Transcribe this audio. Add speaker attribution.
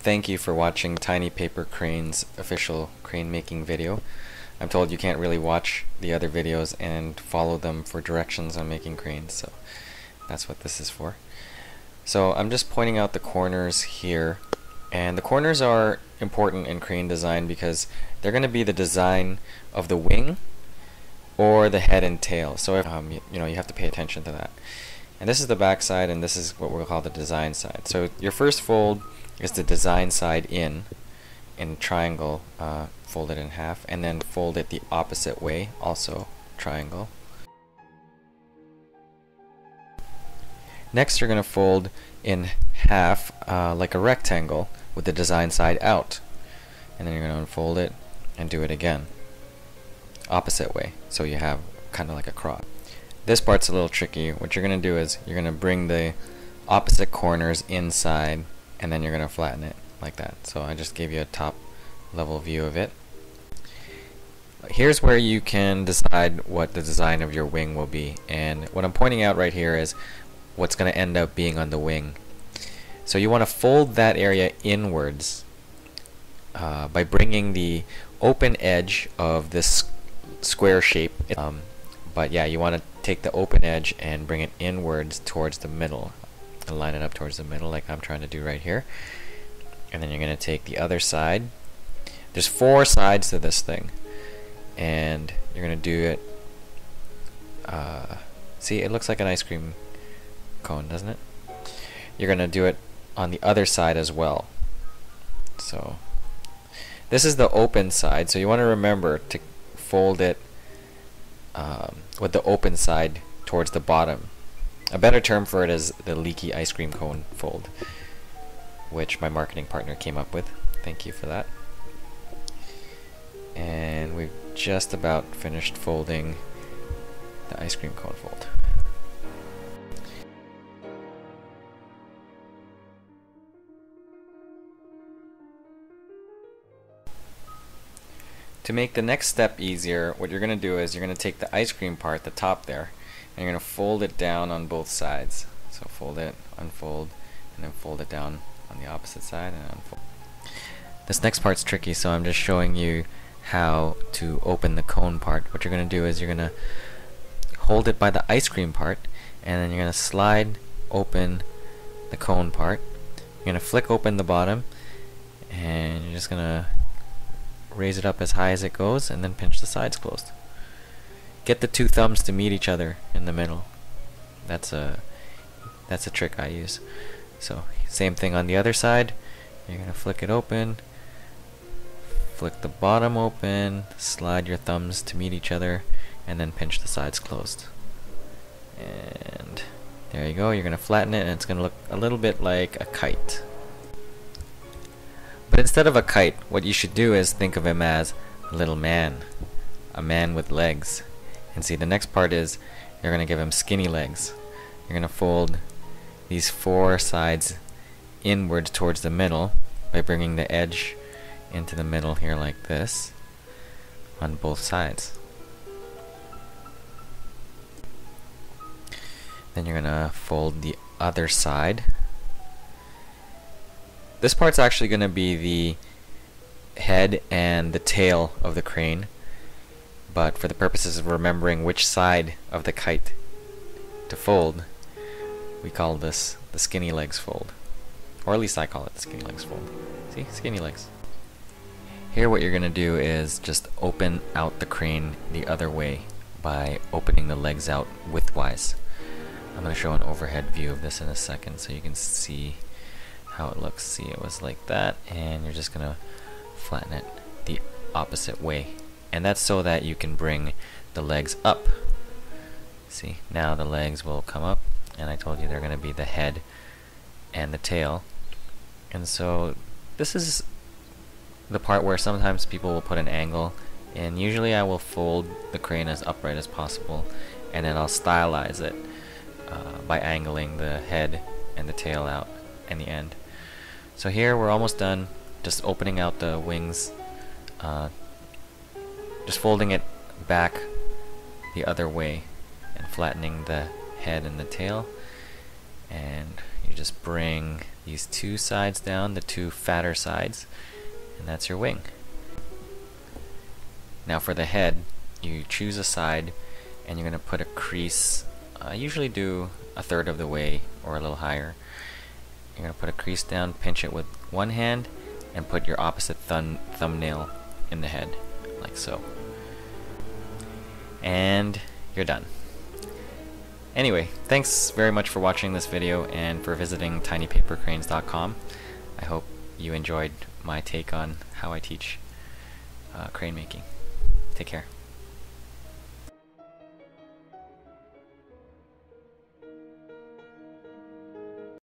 Speaker 1: Thank you for watching Tiny Paper Crane's official crane making video. I'm told you can't really watch the other videos and follow them for directions on making cranes, so that's what this is for. So I'm just pointing out the corners here, and the corners are important in crane design because they're going to be the design of the wing or the head and tail. So if, you have to pay attention to that. And this is the back side, and this is what we'll call the design side. So your first fold is the design side in triangle, fold it in half, and then fold it the opposite way, also triangle. Next you're going to fold in half like a rectangle with the design side out, and then you're going to unfold it and do it again opposite way, so you have kind of like a cross. This part's a little tricky. What you're going to do is you're going to bring the opposite corners inside, and then you're going to flatten it like that. So I just gave you a top level view of it. Here's where you can decide what the design of your wing will be, and what I'm pointing out right here is what's going to end up being on the wing. So you want to fold that area inwards by bringing the open edge of this square shape, but yeah, you want to take the open edge and bring it inwards towards the middle and line it up towards the middle like I'm trying to do right here. And then you're going to take the other side. There's 4 sides to this thing, and you're going to do it, see, it looks like an ice cream cone, doesn't it? You're going to do it on the other side as well. So this is the open side, so you want to remember to fold it with the open side towards the bottom. A better term for it is the leaky ice cream cone fold, which my marketing partner came up with. Thank you for that. And we've just about finished folding the ice cream cone fold. To make the next step easier, what you're going to do is you're going to take the ice cream part, the top there, and you're going to fold it down on both sides. So fold it, unfold, and then fold it down on the opposite side and unfold. This next part's tricky, so I'm just showing you how to open the cone part. What you're going to do is you're going to hold it by the ice cream part, and then you're going to slide open the cone part. You're going to flick open the bottom, and you're just going to raise it up as high as it goes, and then pinch the sides closed. Get the 2 thumbs to meet each other in the middle. That's a trick I use. So same thing on the other side. You're gonna flick it open, flick the bottom open, slide your thumbs to meet each other, and then pinch the sides closed. And there you go. You're gonna flatten it, and it's gonna look a little bit like a kite. But instead of a kite, what you should do is think of him as a little man, a man with legs. And see, the next part is you're going to give him skinny legs. You're going to fold these 4 sides inwards towards the middle by bringing the edge into the middle here like this on both sides. Then you're going to fold the other side. This part's actually going to be the head and the tail of the crane, but for the purposes of remembering which side of the kite to fold, we call this the skinny legs fold. Or at least I call it the skinny legs fold. See? Skinny legs. Here what you're going to do is just open out the crane the other way by opening the legs out widthwise. I'm going to show an overhead view of this in a second so you can see how it looks. See, it was like that, and you're just gonna flatten it the opposite way, and that's so that you can bring the legs up. See, now the legs will come up, and I told you they're gonna be the head and the tail. And so this is the part where sometimes people will put an angle, and usually I will fold the crane as upright as possible, and then I'll stylize it by angling the head and the tail out and the end. So here we're almost done, just opening out the wings, just folding it back the other way and flattening the head and the tail, and you just bring these two sides down, the two fatter sides, and that's your wing. Now for the head, you choose a side and you're going to put a crease. I usually do a third of the way or a little higher. You're going to put a crease down, pinch it with one hand, and put your opposite thumbnail in the head, like so. And you're done. Anyway, thanks very much for watching this video and for visiting tinypapercranes.com. I hope you enjoyed my take on how I teach crane making. Take care.